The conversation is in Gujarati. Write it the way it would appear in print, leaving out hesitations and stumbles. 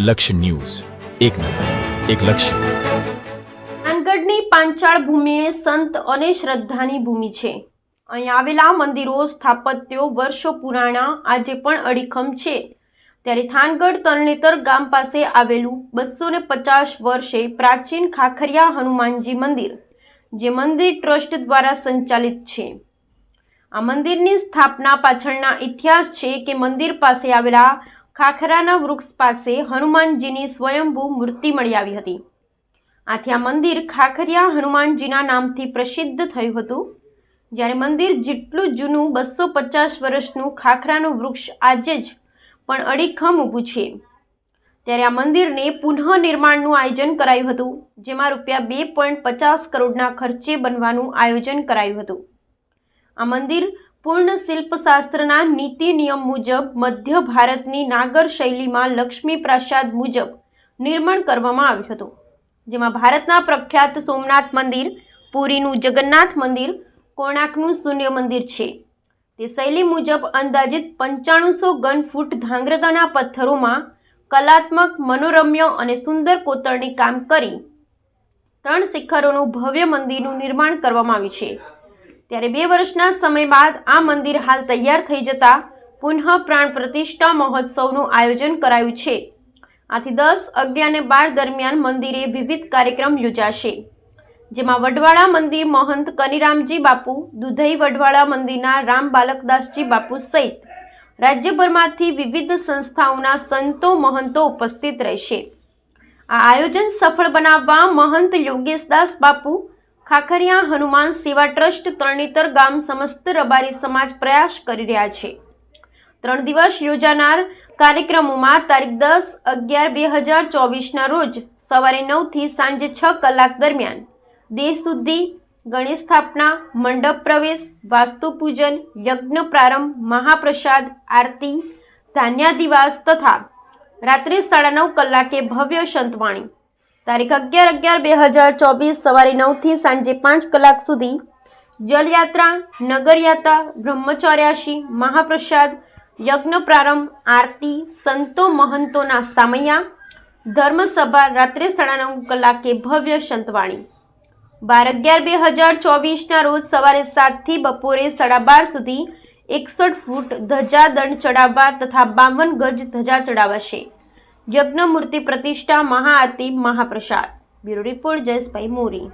લક્ષ્ય ન્યૂઝ, એક નજર, એક લક્ષ્ય. થાનગઢની પાંચાળ ભૂમિ એ સંત અને શ્રદ્ધાની ભૂમિ છે. અહીં આવેલા મંદિરો સ્થાપત્યો વર્ષો પુરાણા આજે પણ અડીખમ છે. ત્યારે થાનગઢ તરણેતર ગામ પાસે આવેલું 250 વર્ષે પ્રાચીન ખાખરિયા હનુમાનજી મંદિર, જે મંદિર ટ્રસ્ટ દ્વારા સંચાલિત છે. આ મંદિરની સ્થાપના પાછળના ઇતિહાસ છે કે મંદિર પાસે આવેલા ખાખરાના વૃક્ષ પાસે હનુમાનજીની સ્વયંભૂ મૂર્તિ મળી આવી હતી. આથી આ મંદિર ખાખરિયા હનુમાનજીના નામથી પ્રસિદ્ધ થયું હતું. જ્યારે મંદિર જેટલું જૂનું 250 વર્ષનું ખાખરાનું વૃક્ષ આજે જ પણ અડીખમ ઊભું છે. ત્યારે આ મંદિરને પુનઃનિર્માણનું આયોજન કરાયું હતું, જેમાં રૂપિયા 2.50 કરોડના ખર્ચે બનવાનું આયોજન કરાયું હતું. આ મંદિર પૂર્ણ શિલ્પશાસ્ત્રના નીતિ નિયમ મુજબ મધ્ય ભારતની નાગર શૈલીમાં લક્ષ્મી પ્રાસાદ મુજબ નિર્માણ કરવામાં આવ્યું હતું, જેમાં ભારતના પ્રખ્યાત સોમનાથ મંદિર, પુરીનું જગન્નાથ મંદિર, કોણાર્કનું સૂર્ય મંદિર છે. તે શૈલી મુજબ અંદાજિત 9500 ઘન ફૂટ ધાંગ્રતાના પથ્થરોમાં કલાત્મક, મનોરમ્ય અને સુંદર કોતરણી કામ કરી 3 શિખરોનું ભવ્ય મંદિરનું નિર્માણ કરવામાં આવ્યું છે. ત્યારે 2 વર્ષના સમય બાદ આ મંદિર હાલ તૈયાર થઈ જતા પુનઃ પ્રાણ પ્રતિષ્ઠા મહોત્સવનું આયોજન કરાયું છે. આથી 10, 11 અને 12 દરમિયાન મંદિરે વિવિધ કાર્યક્રમ યોજાશે, જેમાં વડવાળા મંદિર મહંત કનીરામજી બાપુ, દુધઈ વડવાળા મંદિરના રામ બાલકદાસજી બાપુ સહિત રાજ્યભરમાંથી વિવિધ સંસ્થાઓના સંતો મહંતો ઉપસ્થિત રહેશે. આ આયોજન સફળ બનાવવા મહંત યોગેશદાસ બાપુ, ખાખરિયા હનુમાન સેવા ટ્રસ્ટ તરણેતર ગામ સમસ્ત રબારી સમાજ પ્રયાસ કરી રહ્યા છે. 3 દિવસ યોજાનાર કાર્યક્રમોમાં તારીખ 10/11/2024ના રોજ સવારે 9 થી સાંજે 6 કલાક દરમિયાન દેહ શુદ્ધિ, ગણેશ સ્થાપના, મંડપ પ્રવેશ, વાસ્તુ પૂજન, યજ્ઞ પ્રારંભ, મહાપ્રસાદ, આરતી, ધાન્યાદિવાસ તથા રાત્રે 9:30 કલાકે ભવ્ય સંતવાણી. તારીખ 11/11/2024 સવારે 9 થી સાંજે 5 કલાક સુધી જલયાત્રા, નગરયાત્રા, બ્રહ્મચર્યાશી, મહાપ્રસાદ, યજ્ઞ પ્રારંભ, આરતી, સંતો મહંતોના સામૈયા, ધર્મસભા, રાત્રે 9:30 કલાકે ભવ્ય સંતવાણી. 12/11/2024ના રોજ સવારે 7 થી બપોરે 12:30 સુધી 61 ફૂટ ધજા દંડ ચડાવવા તથા 52 ગજ ધજા ચડાવાશે. યજ્ઞ મૂર્તિ પ્રતિષ્ઠા, મહાઆરતી, મહાપ્રસાદ. બ્યુરો રિપોર્ટ જયેશભાઈ મોરી.